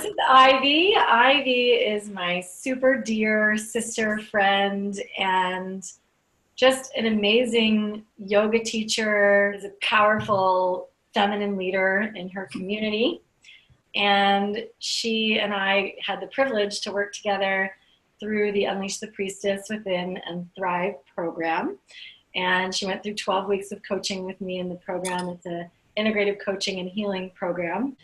This is Ivy. Ivy is my super dear sister, friend, and just an amazing yoga teacher. Is a powerful feminine leader in her community. And she and I had the privilege to work together through the Unleash the Priestess Within and Thrive program. And she went through 12 weeks of coaching with me in the program. It's an integrative coaching and healing program.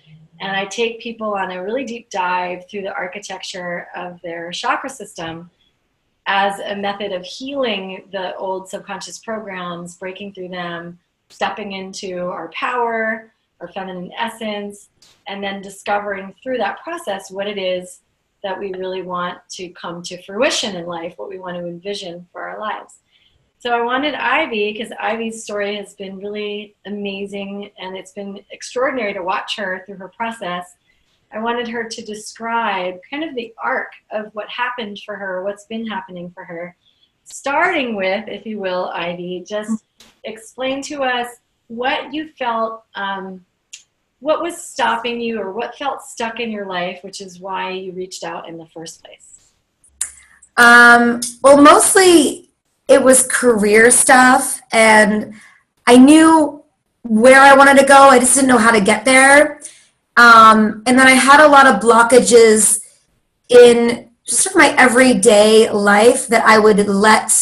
And I take people on a really deep dive through the architecture of their chakra system as a method of healing the old subconscious programs, breaking through them, stepping into our power, our feminine essence, and then discovering through that process what it is that we really want to come to fruition in life, what we want to envision for our lives. So I wanted Ivy, because Ivy's story has been really amazing and it's been extraordinary to watch her through her process. I wanted her to describe kind of the arc of what happened for her, what's been happening for her. Starting with, if you will, Ivy, just explain to us what you felt, what was stopping you or what felt stuck in your life, which is why you reached out in the first place. Well, mostly it was career stuff, and I knew where I wanted to go. I just didn't know how to get there. And then I had a lot of blockages in just sort of my everyday life that I would let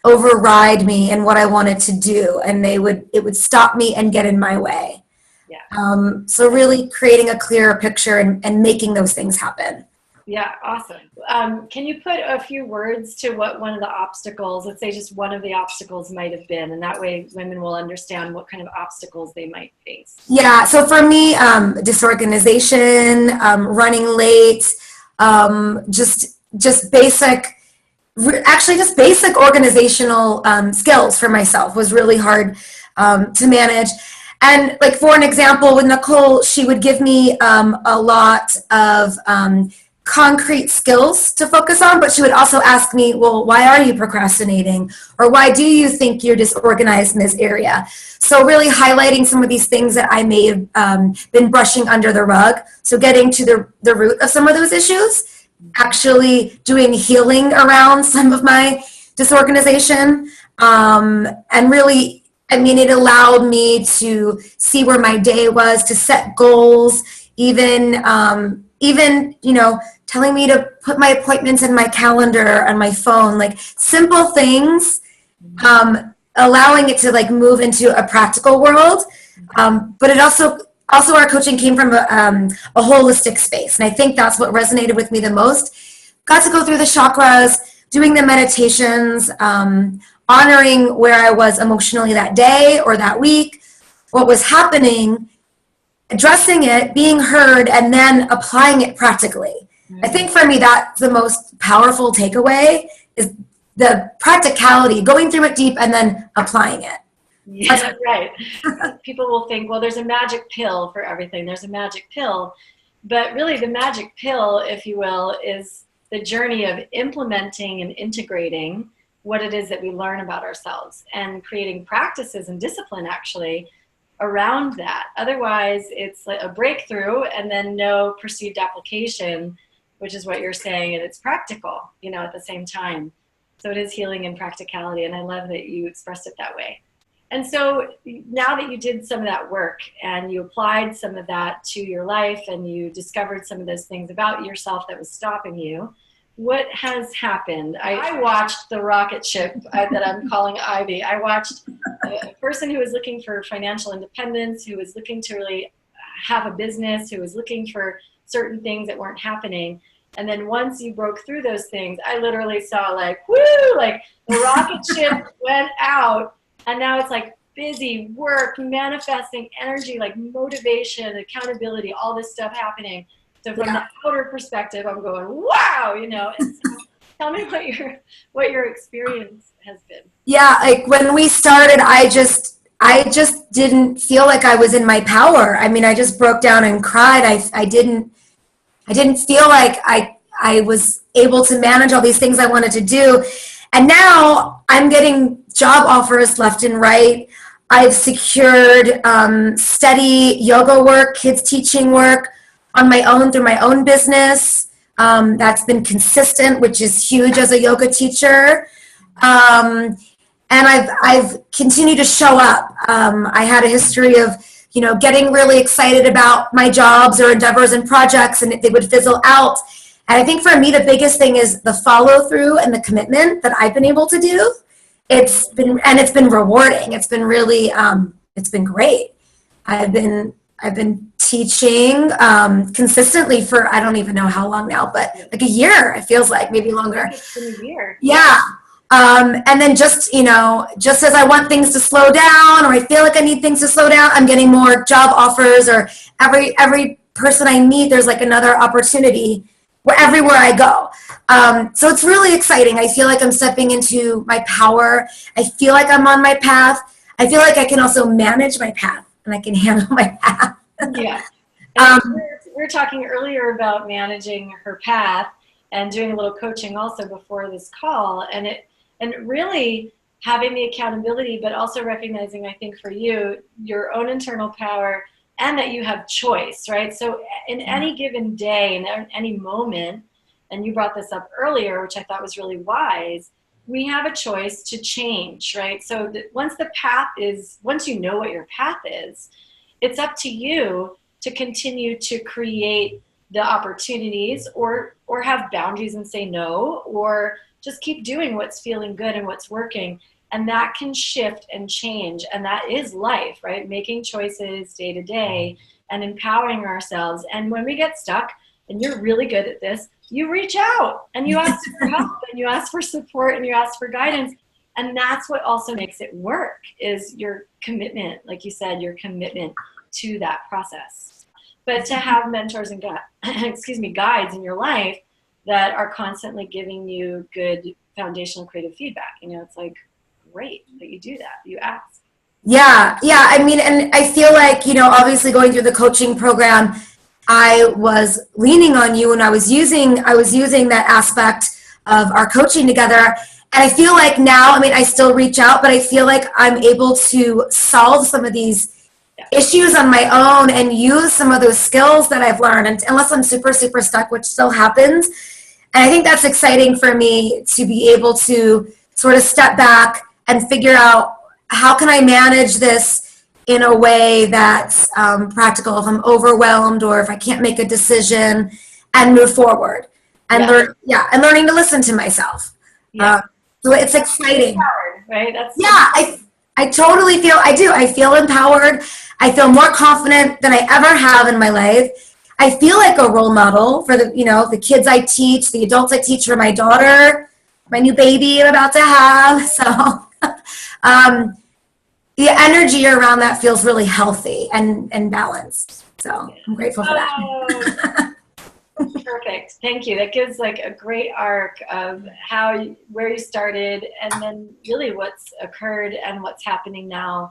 override me and what I wanted to do, and it would stop me and get in my way. Yeah. So really creating a clearer picture and making those things happen. Yeah, awesome. Can you put a few words to what one of the obstacles, let's say just one of the obstacles might have been, and that way women will understand what kind of obstacles they might face? Yeah, so for me, disorganization, running late, just basic organizational skills for myself was really hard to manage. And like for an example, with Nicole, she would give me a lot of concrete skills to focus on, but she would also ask me, well, why are you procrastinating? Or why do you think you're disorganized in this area? So really highlighting some of these things that I may have been brushing under the rug. So getting to the root of some of those issues, actually doing healing around some of my disorganization. And really, I mean, it allowed me to see where my day was, to set goals, even, you know, telling me to put my appointments in my calendar on my phone, like simple things, allowing it to like move into a practical world. But it also our coaching came from a holistic space. And I think that's what resonated with me the most. Got to go through the chakras, doing the meditations, honoring where I was emotionally that day or that week, what was happening, addressing it, being heard, and then applying it practically. I think for me, that's the most powerful takeaway is the practicality, going through it deep and then applying it. Yeah, right. People will think, well, there's a magic pill for everything. There's a magic pill. But really the magic pill, if you will, is the journey of implementing and integrating what it is that we learn about ourselves and creating practices and discipline actually around that. Otherwise, it's like a breakthrough and then no perceived application, which is what you're saying, and it's practical, you know, at the same time. So it is healing and practicality, and I love that you expressed it that way. And so now that you did some of that work and you applied some of that to your life and you discovered some of those things about yourself that was stopping you, what has happened? I watched the rocket ship that I'm calling Ivy. I watched a person who was looking for financial independence, who was looking to really have a business, who was looking for certain things that weren't happening. And then once you broke through those things, I literally saw like, woo, like the rocket ship went out. And now it's like busy work, manifesting energy, like motivation, accountability, all this stuff happening. So from the outer perspective, I'm going, wow, you know. And so tell me what your experience has been. Yeah, like when we started, I just didn't feel like I was in my power. I mean, I just broke down and cried. I didn't feel like I was able to manage all these things I wanted to do. And now I'm getting job offers left and right. I've secured steady yoga work, kids teaching work, on my own through my own business. That's been consistent, which is huge as a yoga teacher. And I've continued to show up. I had a history of, getting really excited about my jobs or endeavors and projects, and they would fizzle out. And I think for me, the biggest thing is the follow through and the commitment that I've been able to do. It's been rewarding. It's been really, it's been great. I've been teaching consistently for, I don't even know how long now, but like a year, it feels like, maybe longer. It's been a year. Yeah. And then just as I want things to slow down, or I feel like I need things to slow down, I'm getting more job offers, or every person I meet, there's like another opportunity everywhere I go. So it's really exciting. I feel like I'm stepping into my power. I feel like I'm on my path. I feel like I can also manage my path, and I can handle my path. Yeah. We were talking earlier about managing her path and doing a little coaching also before this call, and really having the accountability, but also recognizing, I think for you, your own internal power, and that you have choice, right? So in any given day, in any moment, and you brought this up earlier, which I thought was really wise, we have a choice to change, right? So once you know what your path is, it's up to you to continue to create the opportunities, or have boundaries and say no, or just keep doing what's feeling good and what's working. And that can shift and change. And that is life, right? Making choices day to day and empowering ourselves. And when we get stuck, and you're really good at this, you reach out and you ask for help, and you ask for support, and you ask for guidance. And that's what also makes it work, is your commitment, like you said, your commitment to that process. But to have mentors and guides in your life that are constantly giving you good foundational creative feedback, it's like, great that you do that, you ask. Yeah. I mean, and I feel like, obviously going through the coaching program, I was leaning on you, and I was using that aspect of our coaching together. And I feel like now, I still reach out, but I feel like I'm able to solve some of these issues on my own and use some of those skills that I've learned, and unless I'm super, super stuck, which still happens. And I think that's exciting for me, to be able to sort of step back and figure out, how can I manage this in a way that's practical if I'm overwhelmed, or if I can't make a decision, and move forward, and learning to listen to myself. So it's exciting. Empowered, right? I totally feel, I feel empowered. I feel more confident than I ever have in my life. I feel like a role model for the kids I teach, the adults I teach, for my daughter, my new baby I'm about to have. So the energy around that feels really healthy and balanced. So I'm grateful for that. Perfect. Thank you. That gives like a great arc of where you started, and then really what's occurred and what's happening now.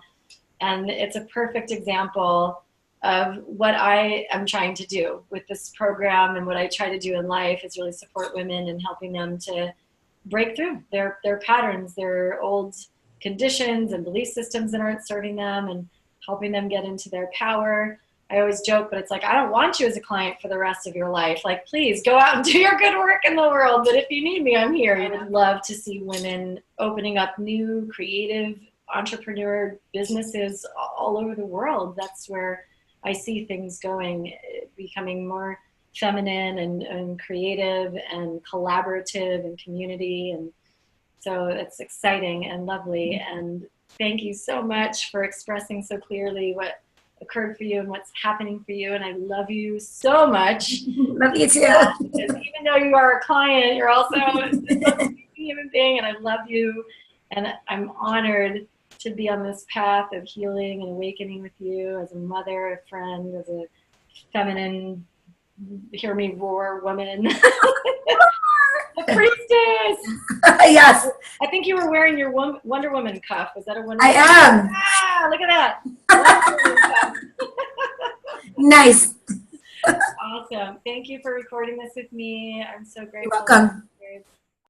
And it's a perfect example of what I am trying to do with this program, and what I try to do in life is really support women and helping them to break through their patterns, their old conditions and belief systems that aren't serving them, and helping them get into their power. I always joke, but it's like, I don't want you as a client for the rest of your life. Like, please go out and do your good work in the world. But if you need me, I'm here. I would love to see women opening up new creative entrepreneur businesses all over the world. That's where I see things going, becoming more feminine and creative and collaborative and community. And so it's exciting and lovely. And thank you so much for expressing so clearly what occurred for you and what's happening for you. And I love you so much. Love you too. Even though you are a client, you're also a human being, and I love you. And I'm honored to be on this path of healing and awakening with you, as a mother, a friend, as a feminine, hear me roar woman. A priestess. Yes. I think you were wearing your Wonder Woman cuff. Was that a Wonder I Woman? am. Ah, look at that. Nice. Awesome. Thank you for recording this with me. I'm so grateful. You're welcome.